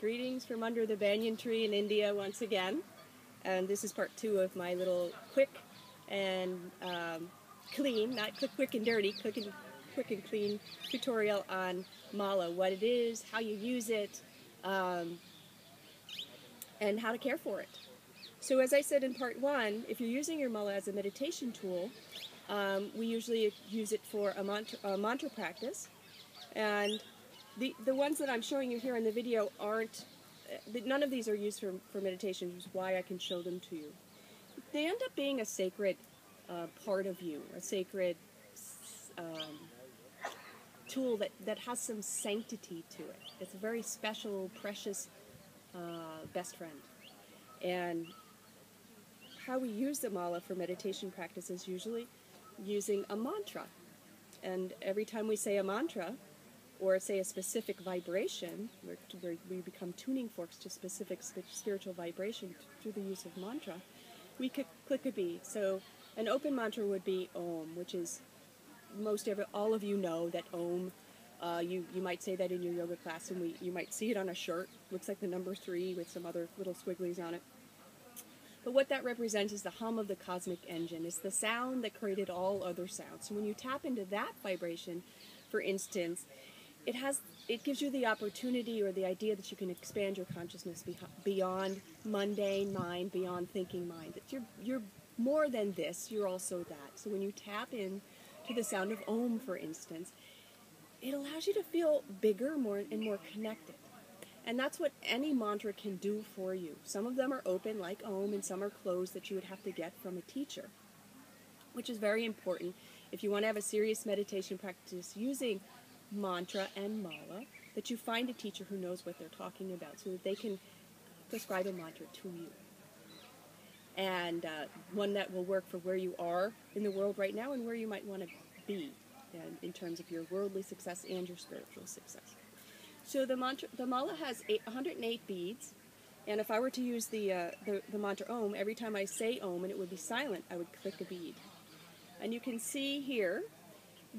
Greetings from under the banyan tree in India once again. And this is part 2 of my little quick and clean, not quick and dirty, quick and clean tutorial on mala, what it is, how you use it, and how to care for it. So as I said in part 1, if you're using your mala as a meditation tool, we usually use it for a mantra practice. And the ones that I'm showing you here in the video aren't, none of these are used for meditation, which is why I can show them to you. They end up being a sacred part of you, a sacred tool that has some sanctity to it. It's a very special, precious best friend. And how we use the mala for meditation practice is usually using a mantra. And every time we say a mantra, or say a specific vibration, where we become tuning forks to specific spiritual vibration through the use of mantra, we could click a bead. So an open mantra would be Om, which is all of you know that Om. You might say that in your yoga class, and you might see it on a shirt. Looks like the number 3 with some other little squigglies on it. But what that represents is the hum of the cosmic engine. It's the sound that created all other sounds. So when you tap into that vibration, for instance, it gives you the opportunity or the idea that you can expand your consciousness beyond mundane mind, beyond thinking mind. That you're more than this, you're also that. So when you tap in to the sound of Om, for instance, it allows you to feel bigger and more connected. And that's what any mantra can do for you. Some of them are open, like Om, and some are closed that you would have to get from a teacher, which is very important if you want to have a serious meditation practice using mantra and mala, that you find a teacher who knows what they're talking about so that they can prescribe a mantra to you. And one that will work for where you are in the world right now and where you might want to be in terms of your worldly success and your spiritual success. So the mala has 108 beads, and if I were to use the mantra Om, every time I say Om and it would be silent, I would click a bead. And you can see here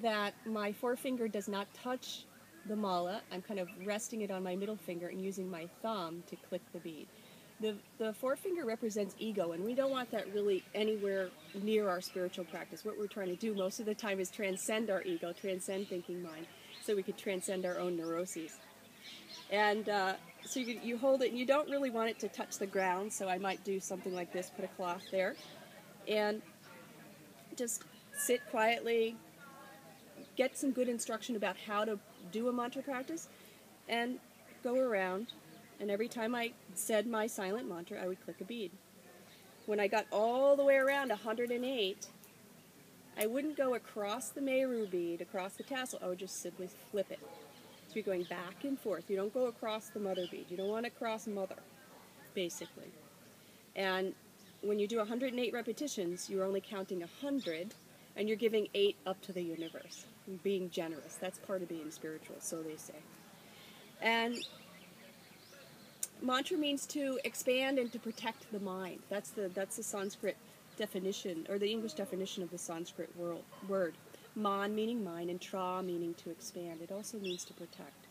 that my forefinger does not touch the mala. I'm kind of resting it on my middle finger and using my thumb to click the bead. The forefinger represents ego, and we don't want that really anywhere near our spiritual practice. What we're trying to do most of the time is transcend our ego, transcend thinking mind, so we could transcend our own neuroses. And so you hold it, and you don't really want it to touch the ground, so I might do something like this, put a cloth there, and just sit quietly, get some good instruction about how to do a mantra practice, and go around. And every time I said my silent mantra, I would click a bead. When I got all the way around 108, I wouldn't go across the Meru bead, across the tassel. I would just simply flip it. So you're going back and forth. You don't go across the mother bead. You don't want to cross mother, basically. And when you do 108 repetitions, you're only counting 100, and you're giving 8 up to the universe. Being generous. That's part of being spiritual, so they say. And mantra means to expand and to protect the mind. That's the Sanskrit definition, or the English definition of the Sanskrit word. Man meaning mind, and tra meaning to expand. It also means to protect.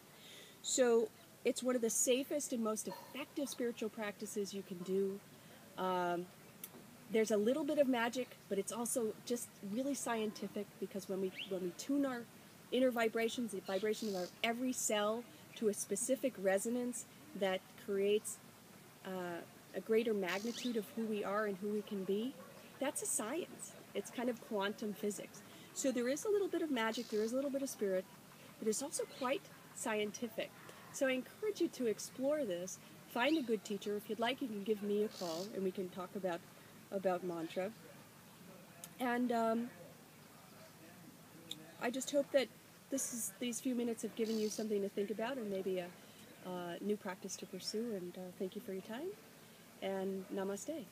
So it's one of the safest and most effective spiritual practices you can do. There's a little bit of magic, but it's also just really scientific, because when we tune our inner vibrations, the vibration of our every cell to a specific resonance that creates a greater magnitude of who we are and who we can be, that's a science. It's kind of quantum physics. So there is a little bit of magic, there is a little bit of spirit, but it's also quite scientific. So I encourage you to explore this. Find a good teacher. If you'd like, you can give me a call, and we can talk about mantra. And I just hope that these few minutes have given you something to think about, and maybe a new practice to pursue. And thank you for your time, and namaste.